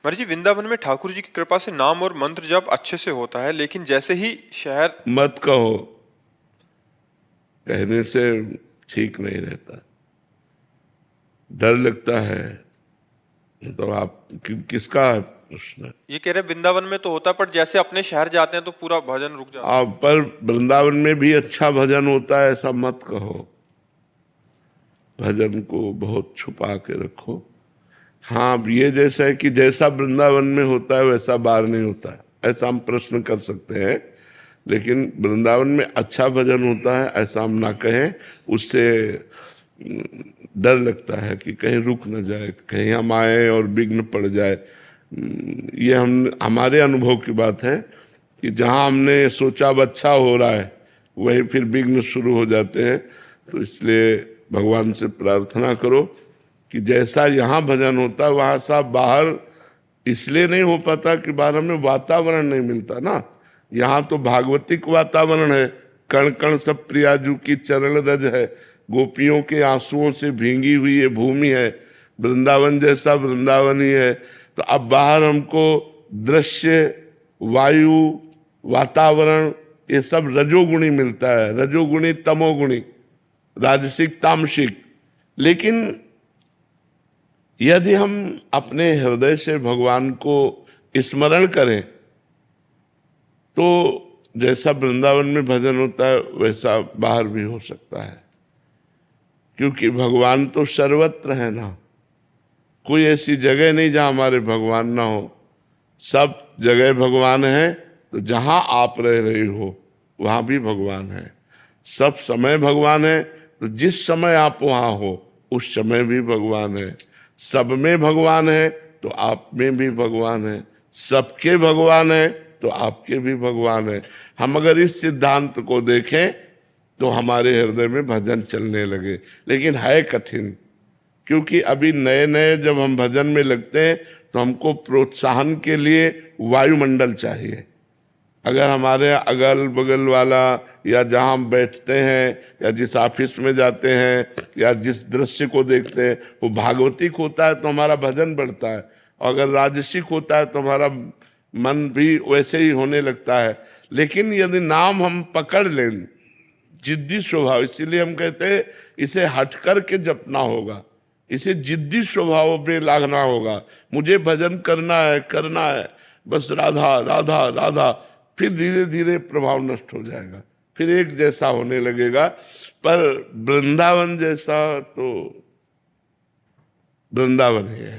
महाराज जी, वृंदावन में ठाकुर जी की कृपा से नाम और मंत्र जप अच्छे से होता है, लेकिन जैसे ही शहर। मत कहो, कहने से ठीक नहीं रहता, डर लगता है। तो आप किसका प्रश्न? ये कह रहे वृंदावन में तो होता है, पर जैसे अपने शहर जाते हैं तो पूरा भजन रुक जाता है। आप पर वृंदावन में भी अच्छा भजन होता है, ऐसा मत कहो। भजन को बहुत छुपा के रखो। हाँ, ये जैसा है कि जैसा वृंदावन में होता है वैसा बाहर नहीं होता है, ऐसा हम प्रश्न कर सकते हैं। लेकिन वृंदावन में अच्छा भजन होता है ऐसा हम ना कहें। उससे डर लगता है कि कहीं रुक न जाए, कहीं हम आए और विघ्न पड़ जाए। ये हमारे अनुभव की बात है कि जहाँ हमने सोचा अब अच्छा हो रहा है वहीं फिर विघ्न शुरू हो जाते हैं। तो इसलिए भगवान से प्रार्थना करो कि जैसा यहाँ भजन होता है वहाँ सब बाहर इसलिए नहीं हो पाता कि बाहर हमें वातावरण नहीं मिलता ना। यहाँ तो भागवतिक वातावरण है, कण कण सब प्रियाजू की चरण रज है, गोपियों के आंसुओं से भींगी हुई ये भूमि है, वृंदावन जैसा वृंदावन ही है। तो अब बाहर हमको दृश्य, वायु, वातावरण ये सब रजोगुणी मिलता है, रजोगुणी तमोगुणी, राजसिक तामसिक। लेकिन यदि हम अपने हृदय से भगवान को स्मरण करें तो जैसा वृंदावन में भजन होता है वैसा बाहर भी हो सकता है, क्योंकि भगवान तो सर्वत्र है ना। कोई ऐसी जगह नहीं जहां हमारे भगवान ना हो, सब जगह भगवान है। तो जहां आप रह रहे हो वहां भी भगवान है, सब समय भगवान है। तो जिस समय आप वहां हो उस समय भी भगवान है। सब में भगवान है तो आप में भी भगवान है, सबके भगवान है तो आपके भी भगवान है। हम अगर इस सिद्धांत को देखें तो हमारे हृदय में भजन चलने लगे। लेकिन है कठिन, क्योंकि अभी नए नए जब हम भजन में लगते हैं तो हमको प्रोत्साहन के लिए वायुमंडल चाहिए। अगर हमारे अगल बगल वाला या जहाँ हम बैठते हैं या जिस ऑफिस में जाते हैं या जिस दृश्य को देखते हैं वो भागवतिक होता है तो हमारा भजन बढ़ता है, और अगर राजसिक होता है तो हमारा मन भी वैसे ही होने लगता है। लेकिन यदि नाम हम पकड़ लें, जिद्दी स्वभाव, इसीलिए हम कहते हैं इसे हट कर के जपना होगा, इसे जिद्दी स्वभाव पे लागना होगा। मुझे भजन करना है बस, राधा राधा राधा। फिर धीरे धीरे प्रभाव नष्ट हो जाएगा, फिर एक जैसा होने लगेगा। पर वृंदावन जैसा तो वृंदावन ही है।